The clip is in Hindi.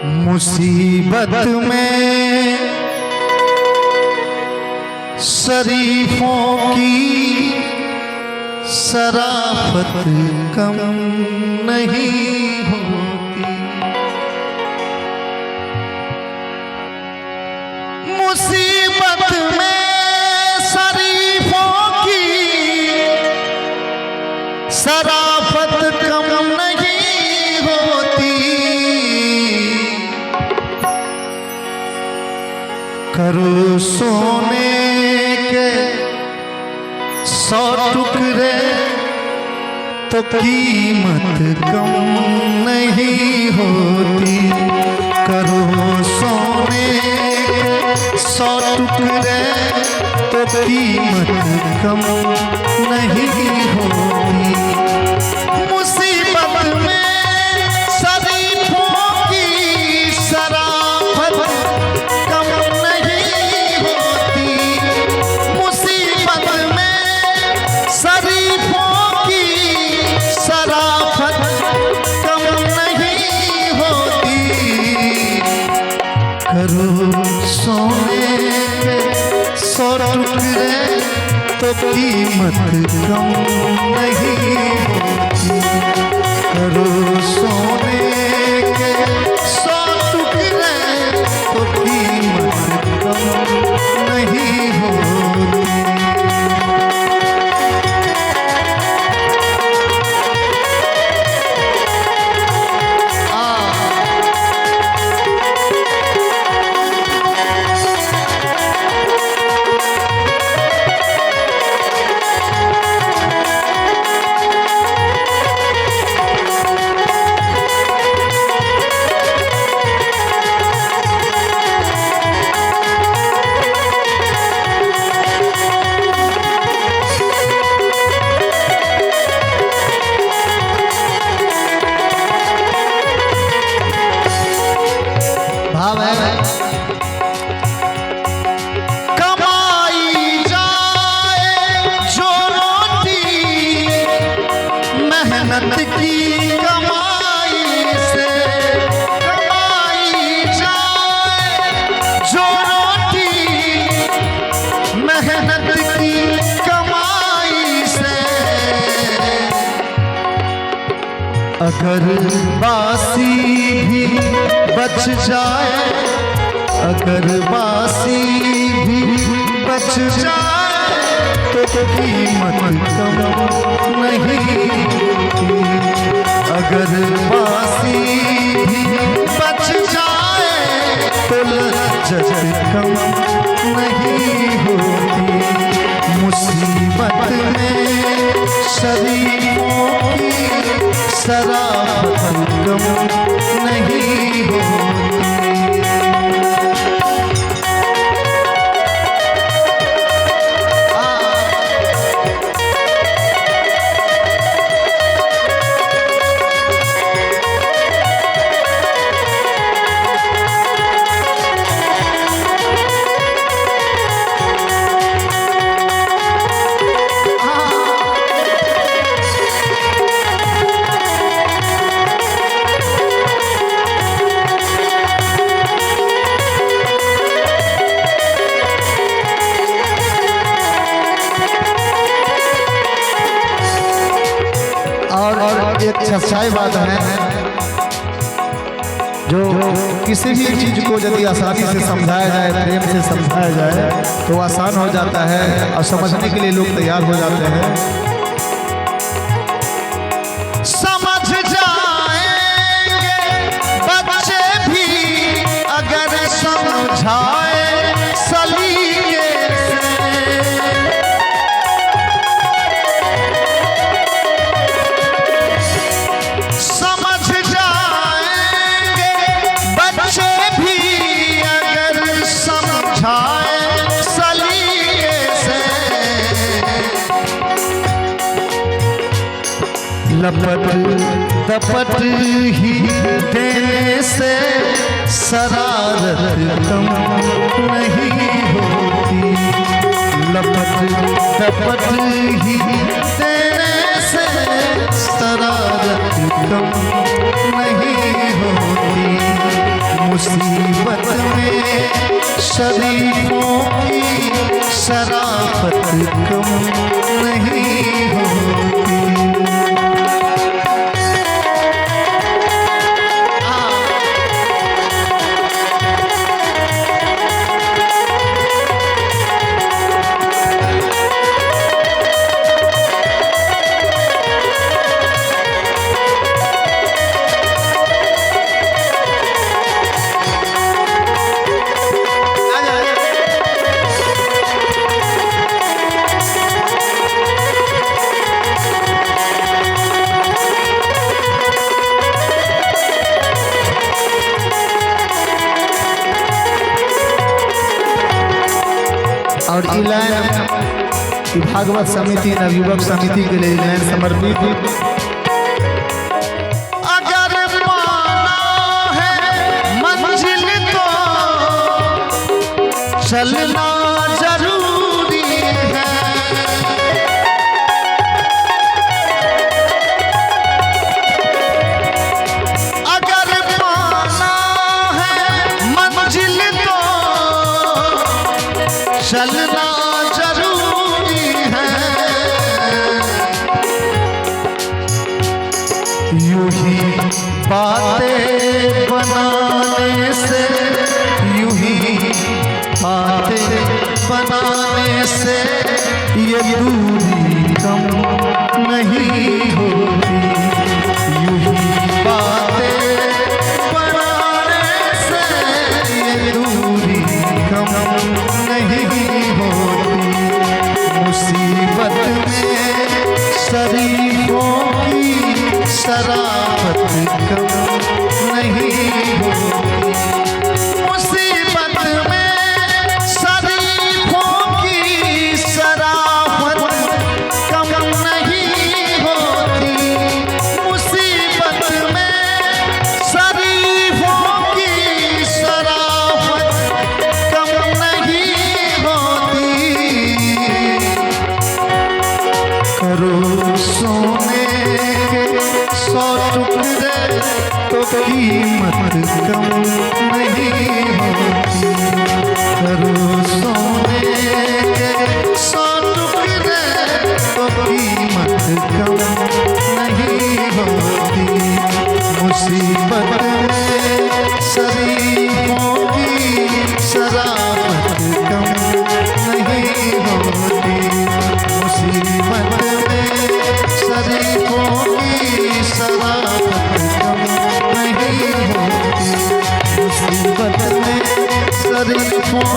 मुसीबत में शरीफों की शराफत कम नहीं होती। मुसीबत में शरीफों की शराफत कम नहीं होती। करो सोने के 100 टुकड़े तो कीमत कम नहीं होती। करो सोने के 100 टुकड़े तो कीमत कम नहीं होती। मुसीबत में शरीफों की शराफत कम नहीं होती। मुसीबत में शरीफों की शराफत कम नहीं होती। करो सोने के 100 टुकड़े तो कीमत कम नहीं होती। करो सोने के 100 टुकड़े तो कीमत कम नहीं होती। कमाई जाए जो रोटी मेहनत की कमाई से। कमाई जाए जो रोटी मेहनत की कमाई से। अगर बासी भी बच जाए, अगर बासी भी बच जाए तो कीमत कम नहीं होती। अगर बासी भी बच जाए तो लज्जत कम नहीं होती। मुसीबत में शरीफों की शराफत कम नहीं होती। और एक सच्चाई बात है, जो किसी भी चीज को यदि आसानी से समझाया जाए, प्रेम से समझाया जाए तो आसान हो जाता है और समझने के लिए लोग तैयार हो जाते हैं। समझ जाएंगे बच्चे भी अगर समझाए सलीके से। समझ जाएंगे बच्चे भी अगर समझाए सलीके से। लपट दपट ही देने से शरारत कम नहीं होती। लपट दपट ही देने से शरारत कम नहीं होती। मुसीबत में शरीफों की शराफत कम नहीं होती। और ये लाइन भागवत समिति नवयुवक समिति के लिए लाइन समर्पित। अगर पाना है मंजिल तो चलना जरूरी है। अगर पाना है मंजिल तो चलना जरूरी है। यूं ही बातें बनाने से, यूं ही बातें बनाने से ये दूरी कम नहीं होती। यूं ही बातें बनाने से ये दूरी कम नहीं होती। मुसीबत में शरीफों की शराफत कम नहीं होती। मुसीबत में शरीफों की शराफत कम नहीं होती। मुसीबत में शरीफों की शराफत कम नहीं होती। करो सोने के 100 टुकड़े तो कीमत कम नहीं होती। करो सोने के 100 टुकड़े तो कीमत कम नहीं होती। मुसीबत में शरीफों की शराफत कम नहीं होती। मुसीबत में शरीफों की शराफत कम नहीं होती। मुसीबत में शरीफों